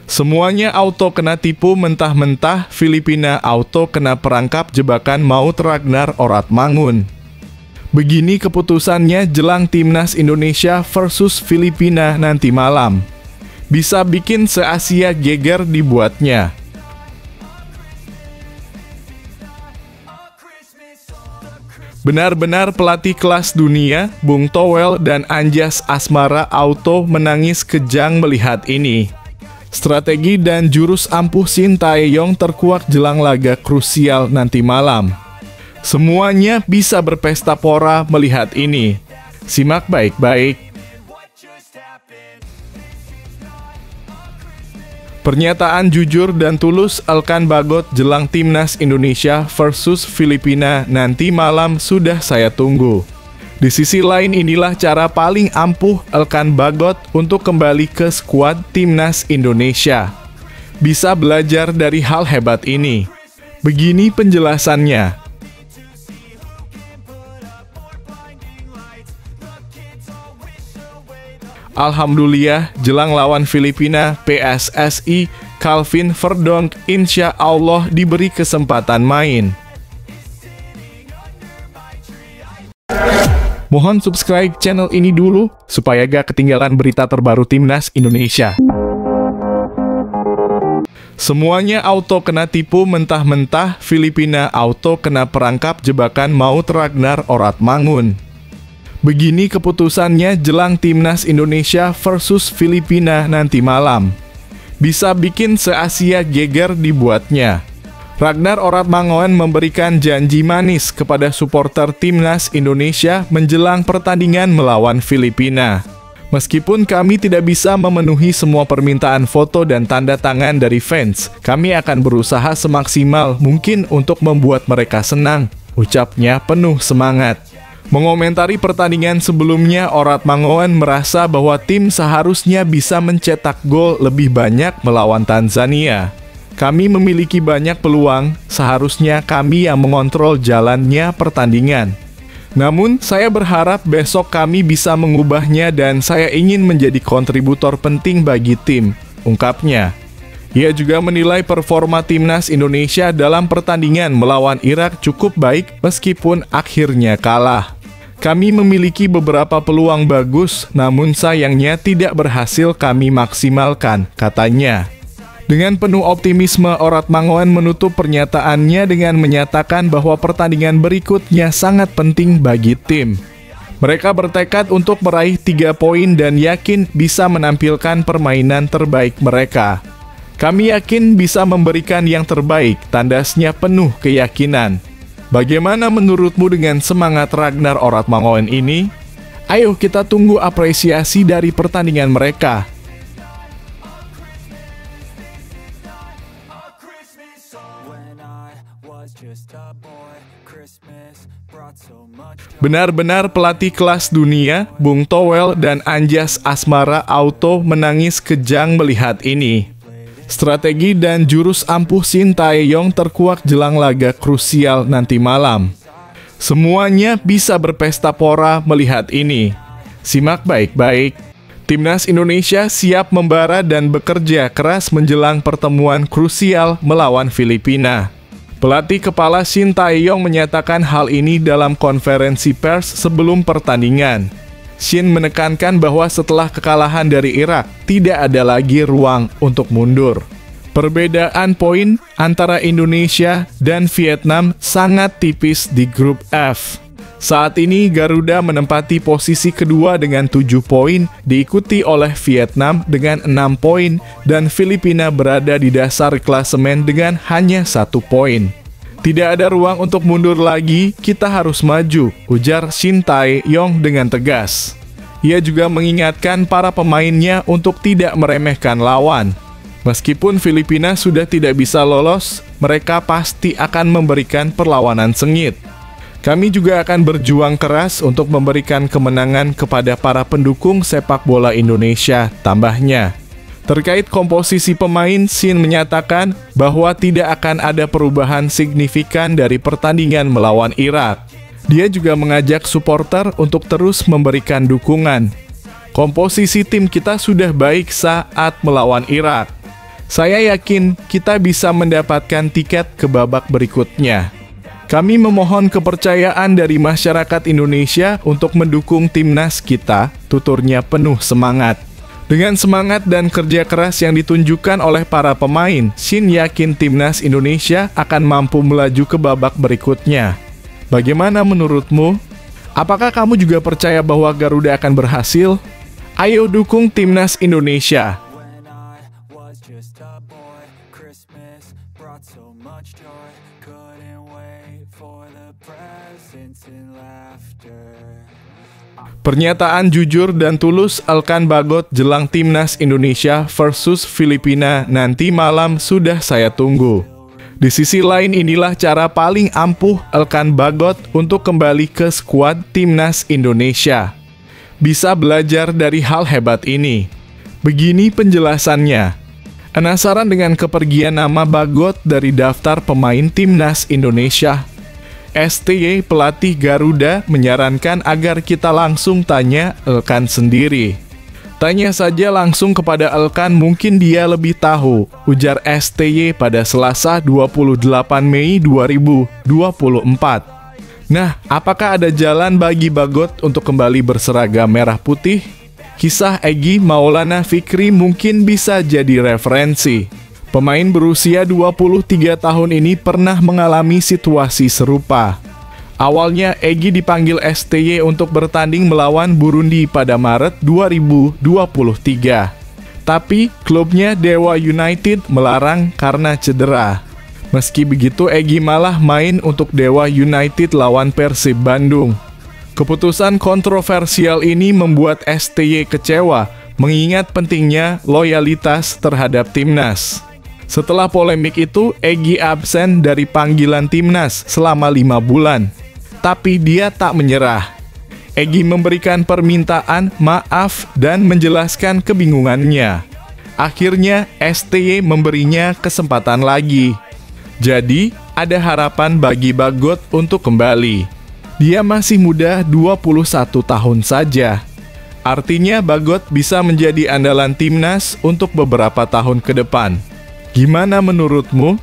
Semuanya auto kena tipu mentah-mentah, Filipina auto kena perangkap jebakan maut Ragnar Oratmangun. Begini keputusannya jelang Timnas Indonesia versus Filipina nanti malam. Bisa bikin se-Asia geger dibuatnya. Benar-benar pelatih kelas dunia, Bung Towel dan Anjas Asmara auto menangis kejang melihat ini. Strategi dan jurus ampuh Shin Tae-yong terkuak jelang laga krusial nanti malam. Semuanya bisa berpesta pora melihat ini. Simak baik-baik. Pernyataan jujur dan tulus Elkan Bagot jelang Timnas Indonesia versus Filipina nanti malam sudah saya tunggu. Di sisi lain inilah cara paling ampuh Elkan Bagot untuk kembali ke skuad Timnas Indonesia. Bisa belajar dari hal hebat ini. Begini penjelasannya. Alhamdulillah, jelang lawan Filipina, PSSI, Calvin Verdonk insya Allah diberi kesempatan main. Mohon subscribe channel ini dulu, supaya gak ketinggalan berita terbaru Timnas Indonesia. Semuanya auto kena tipu mentah-mentah, Filipina auto kena perangkap jebakan maut Ragnar Oratmangun. Begini keputusannya jelang Timnas Indonesia versus Filipina nanti malam. Bisa bikin se-Asia geger dibuatnya. Ragnar Oratmangun memberikan janji manis kepada supporter Timnas Indonesia menjelang pertandingan melawan Filipina. Meskipun kami tidak bisa memenuhi semua permintaan foto dan tanda tangan dari fans, kami akan berusaha semaksimal mungkin untuk membuat mereka senang, ucapnya penuh semangat. Mengomentari pertandingan sebelumnya, Oratmangun merasa bahwa tim seharusnya bisa mencetak gol lebih banyak melawan Tanzania. Kami memiliki banyak peluang, seharusnya kami yang mengontrol jalannya pertandingan. Namun, saya berharap besok kami bisa mengubahnya dan saya ingin menjadi kontributor penting bagi tim, ungkapnya. Ia juga menilai performa Timnas Indonesia dalam pertandingan melawan Irak cukup baik meskipun akhirnya kalah. Kami memiliki beberapa peluang bagus, namun sayangnya tidak berhasil kami maksimalkan, katanya. Dengan penuh optimisme, Oratmangun menutup pernyataannya dengan menyatakan bahwa pertandingan berikutnya sangat penting bagi tim. Mereka bertekad untuk meraih 3 poin dan yakin bisa menampilkan permainan terbaik mereka. Kami yakin bisa memberikan yang terbaik, tandasnya penuh keyakinan. Bagaimana menurutmu dengan semangat Ragnar Oratmangun ini? Ayo kita tunggu apresiasi dari pertandingan mereka. Benar-benar pelatih kelas dunia, Bung Towel dan Anjas Asmara auto menangis kejang melihat ini. Strategi dan jurus ampuh Shin Tae-yong terkuak jelang laga krusial nanti malam. Semuanya bisa berpesta pora melihat ini. Simak baik-baik. Timnas Indonesia siap membara dan bekerja keras menjelang pertemuan krusial melawan Filipina. Pelatih kepala Shin Tae-yong menyatakan hal ini dalam konferensi pers sebelum pertandingan. Shin menekankan bahwa setelah kekalahan dari Irak, tidak ada lagi ruang untuk mundur. Perbedaan poin antara Indonesia dan Vietnam sangat tipis di grup F. Saat ini Garuda menempati posisi kedua dengan 7 poin, diikuti oleh Vietnam dengan 6 poin, dan Filipina berada di dasar klasemen dengan hanya 1 poin. Tidak ada ruang untuk mundur lagi, kita harus maju, ujar Shin Tae-yong dengan tegas. Ia juga mengingatkan para pemainnya untuk tidak meremehkan lawan. Meskipun Filipina sudah tidak bisa lolos, mereka pasti akan memberikan perlawanan sengit. Kami juga akan berjuang keras untuk memberikan kemenangan kepada para pendukung sepak bola Indonesia, tambahnya. Terkait komposisi pemain, Shin menyatakan bahwa tidak akan ada perubahan signifikan dari pertandingan melawan Irak. Dia juga mengajak supporter untuk terus memberikan dukungan. Komposisi tim kita sudah baik saat melawan Irak. Saya yakin kita bisa mendapatkan tiket ke babak berikutnya. Kami memohon kepercayaan dari masyarakat Indonesia untuk mendukung timnas kita, tuturnya penuh semangat. Dengan semangat dan kerja keras yang ditunjukkan oleh para pemain, Shin yakin timnas Indonesia akan mampu melaju ke babak berikutnya. Bagaimana menurutmu? Apakah kamu juga percaya bahwa Garuda akan berhasil? Ayo dukung timnas Indonesia. Pernyataan jujur dan tulus Elkan Bagot jelang timnas Indonesia versus Filipina nanti malam sudah saya tunggu. Di sisi lain inilah cara paling ampuh Elkan Bagot untuk kembali ke skuad timnas Indonesia. Bisa belajar dari hal hebat ini. Begini penjelasannya. Penasaran dengan kepergian nama Bagot dari daftar pemain timnas Indonesia? STY pelatih Garuda menyarankan agar kita langsung tanya Elkan sendiri. Tanya saja langsung kepada Elkan, mungkin dia lebih tahu, ujar STY pada Selasa 28 Mei 2024. Nah, apakah ada jalan bagi Bagot untuk kembali berseragam merah putih? Kisah Egy Maulana Fikri mungkin bisa jadi referensi. Pemain berusia 23 tahun ini pernah mengalami situasi serupa. Awalnya Egy dipanggil STY untuk bertanding melawan Burundi pada Maret 2023. Tapi klubnya Dewa United melarang karena cedera. Meski begitu, Egy malah main untuk Dewa United lawan Persib Bandung. Keputusan kontroversial ini membuat STY kecewa, mengingat pentingnya loyalitas terhadap timnas. Setelah polemik itu, Egy absen dari panggilan timnas selama 5 bulan. Tapi dia tak menyerah. Egy memberikan permintaan maaf dan menjelaskan kebingungannya. Akhirnya, STY memberinya kesempatan lagi. Jadi, ada harapan bagi Bagot untuk kembali. Dia masih muda, 21 tahun saja. Artinya Bagot bisa menjadi andalan timnas untuk beberapa tahun ke depan. Gimana menurutmu?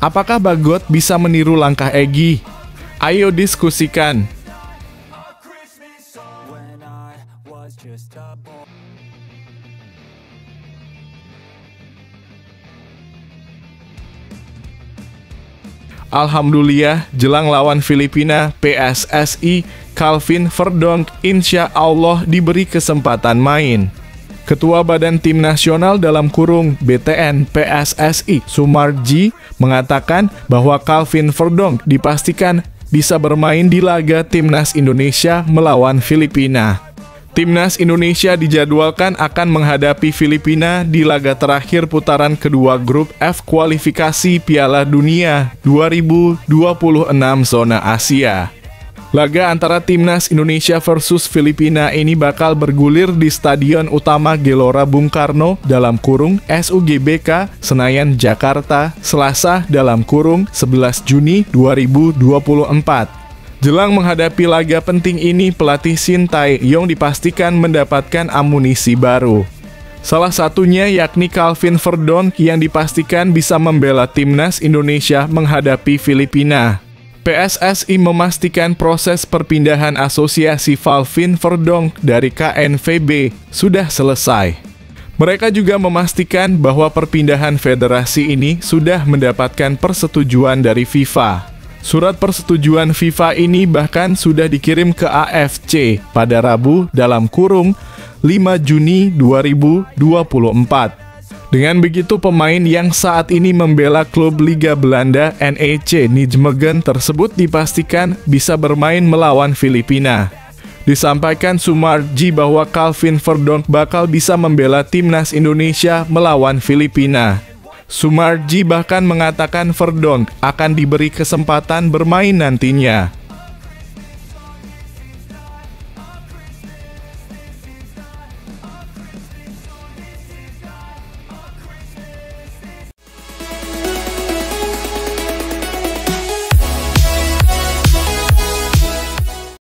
Apakah Bagot bisa meniru langkah Egy? Ayo diskusikan. Alhamdulillah, jelang lawan Filipina, PSSI Calvin Verdonk insya Allah diberi kesempatan main. Ketua Badan Tim Nasional dalam kurung BTN PSSI Sumarji mengatakan bahwa Calvin Verdonk dipastikan bisa bermain di laga Timnas Indonesia melawan Filipina. Timnas Indonesia dijadwalkan akan menghadapi Filipina di laga terakhir putaran kedua grup F kualifikasi Piala Dunia 2026 zona Asia. Laga antara Timnas Indonesia versus Filipina ini bakal bergulir di Stadion Utama Gelora Bung Karno dalam kurung SUGBK Senayan Jakarta Selasa dalam kurung 11 Juni 2024. Jelang menghadapi laga penting ini, pelatih Shin Tae-yong dipastikan mendapatkan amunisi baru. Salah satunya yakni Calvin Verdonk yang dipastikan bisa membela Timnas Indonesia menghadapi Filipina. PSSI memastikan proses perpindahan asosiasi Calvin Verdonk dari KNVB sudah selesai. Mereka juga memastikan bahwa perpindahan federasi ini sudah mendapatkan persetujuan dari FIFA. Surat persetujuan FIFA ini bahkan sudah dikirim ke AFC pada Rabu dalam kurung 5 Juni 2024. Dengan begitu, pemain yang saat ini membela klub Liga Belanda NEC Nijmegen tersebut dipastikan bisa bermain melawan Filipina. Disampaikan Sumarji bahwa Calvin Verdonk bakal bisa membela Timnas Indonesia melawan Filipina. Sumarji bahkan mengatakan Verdonk akan diberi kesempatan bermain nantinya.